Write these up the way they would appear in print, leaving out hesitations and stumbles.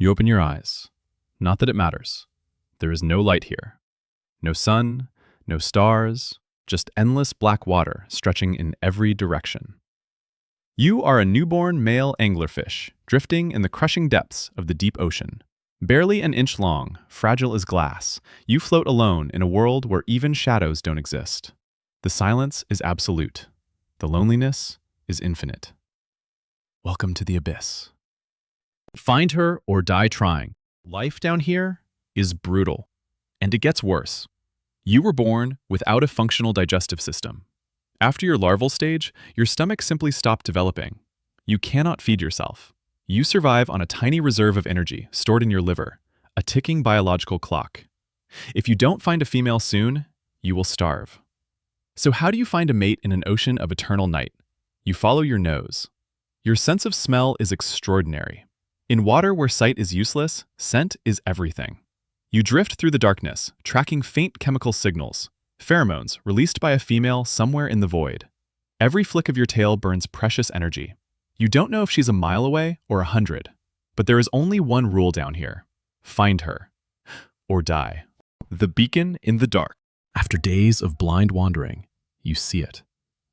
You open your eyes. Not that it matters. There is no light here. No sun, no stars, just endless black water stretching in every direction. You are a newborn male anglerfish, drifting in the crushing depths of the deep ocean. Barely an inch long, fragile as glass, you float alone in a world where even shadows don't exist. The silence is absolute. The loneliness is infinite. Welcome to the abyss. Find her or die trying. Life down here is brutal. And it gets worse. You were born without a functional digestive system. After your larval stage, your stomach simply stopped developing. You cannot feed yourself. You survive on a tiny reserve of energy stored in your liver, a ticking biological clock. If you don't find a female soon, you will starve. So how do you find a mate in an ocean of eternal night? You follow your nose. Your sense of smell is extraordinary. In water where sight is useless, scent is everything. You drift through the darkness, tracking faint chemical signals, pheromones released by a female somewhere in the void. Every flick of your tail burns precious energy. You don't know if she's a mile away or 100, but there is only one rule down here. Find her. Or die. The beacon in the dark. After days of blind wandering, you see it.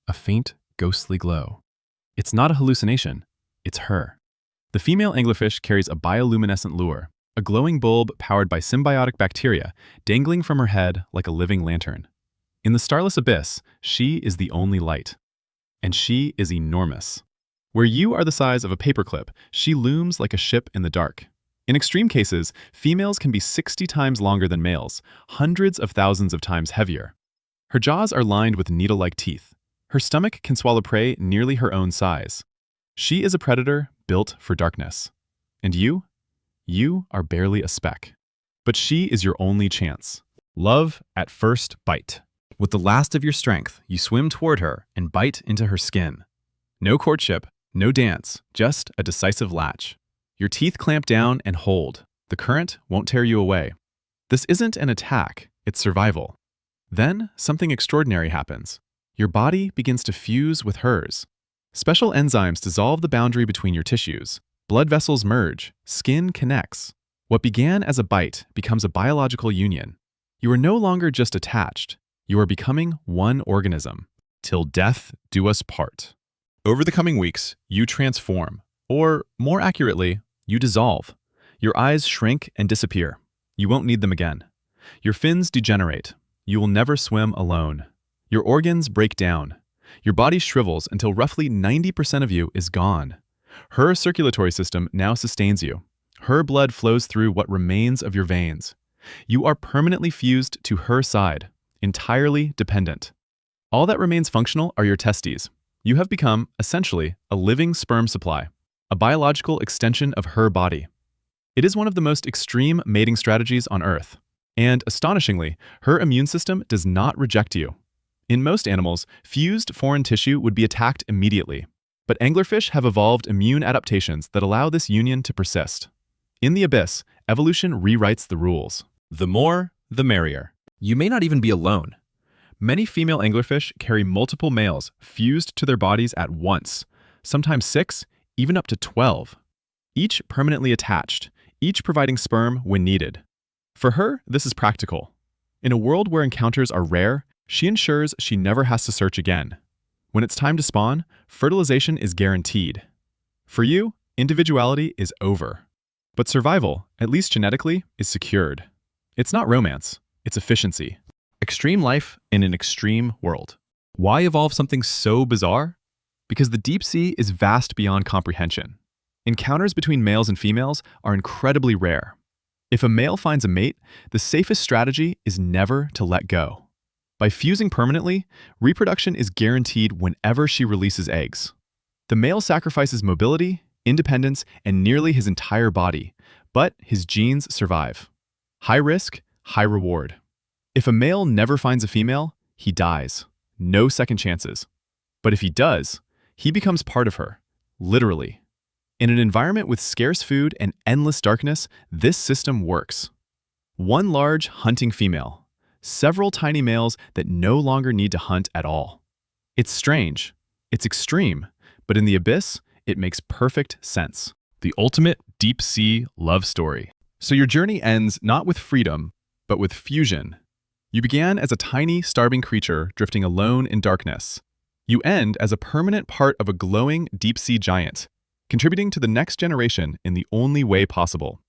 A faint, ghostly glow. It's not a hallucination. It's her. The female anglerfish carries a bioluminescent lure, a glowing bulb powered by symbiotic bacteria dangling from her head like a living lantern. In the starless abyss, she is the only light. And she is enormous. Where you are the size of a paperclip, she looms like a ship in the dark. In extreme cases, females can be 60 times longer than males, hundreds of thousands of times heavier. Her jaws are lined with needle-like teeth. Her stomach can swallow prey nearly her own size. She is a predator built for darkness. And you? You are barely a speck. But she is your only chance. Love at first bite. With the last of your strength, you swim toward her and bite into her skin. No courtship, no dance, just a decisive latch. Your teeth clamp down and hold. The current won't tear you away. This isn't an attack, it's survival. Then, something extraordinary happens. Your body begins to fuse with hers. Special enzymes dissolve the boundary between your tissues. Blood vessels merge, skin connects. What began as a bite becomes a biological union. You are no longer just attached. You are becoming one organism. Till death do us part. Over the coming weeks, you transform. Or, more accurately, you dissolve. Your eyes shrink and disappear. You won't need them again. Your fins degenerate. You will never swim alone. Your organs break down. Your body shrivels until roughly 90% of you is gone. Her circulatory system now sustains you. Her blood flows through what remains of your veins. You are permanently fused to her side, entirely dependent. All that remains functional are your testes. You have become, essentially, a living sperm supply, a biological extension of her body. It is one of the most extreme mating strategies on Earth. And, astonishingly, her immune system does not reject you. In most animals, fused foreign tissue would be attacked immediately. But anglerfish have evolved immune adaptations that allow this union to persist. In the abyss, evolution rewrites the rules. The more, the merrier. You may not even be alone. Many female anglerfish carry multiple males fused to their bodies at once, sometimes 6, even up to 12. Each permanently attached, each providing sperm when needed. For her, this is practical. In a world where encounters are rare, she ensures she never has to search again. When it's time to spawn, fertilization is guaranteed. For you, individuality is over. But survival, at least genetically, is secured. It's not romance, it's efficiency. Extreme life in an extreme world. Why evolve something so bizarre? Because the deep sea is vast beyond comprehension. Encounters between males and females are incredibly rare. If a male finds a mate, the safest strategy is never to let go. By fusing permanently, reproduction is guaranteed whenever she releases eggs. The male sacrifices mobility, independence, and nearly his entire body, but his genes survive. High risk, high reward. If a male never finds a female, he dies. No second chances. But if he does, he becomes part of her, literally. In an environment with scarce food and endless darkness, this system works. One large hunting female, several tiny males that no longer need to hunt at all. It's strange, it's extreme, but in the abyss, it makes perfect sense. The ultimate deep sea love story. So your journey ends not with freedom, but with fusion. You began as a tiny, starving creature drifting alone in darkness. You end as a permanent part of a glowing deep-sea giant, contributing to the next generation in the only way possible.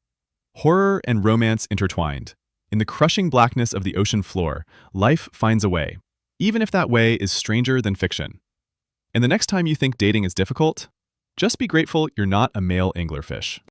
Horror and romance intertwined. In the crushing blackness of the ocean floor, life finds a way, even if that way is stranger than fiction. And the next time you think dating is difficult, just be grateful you're not a male anglerfish.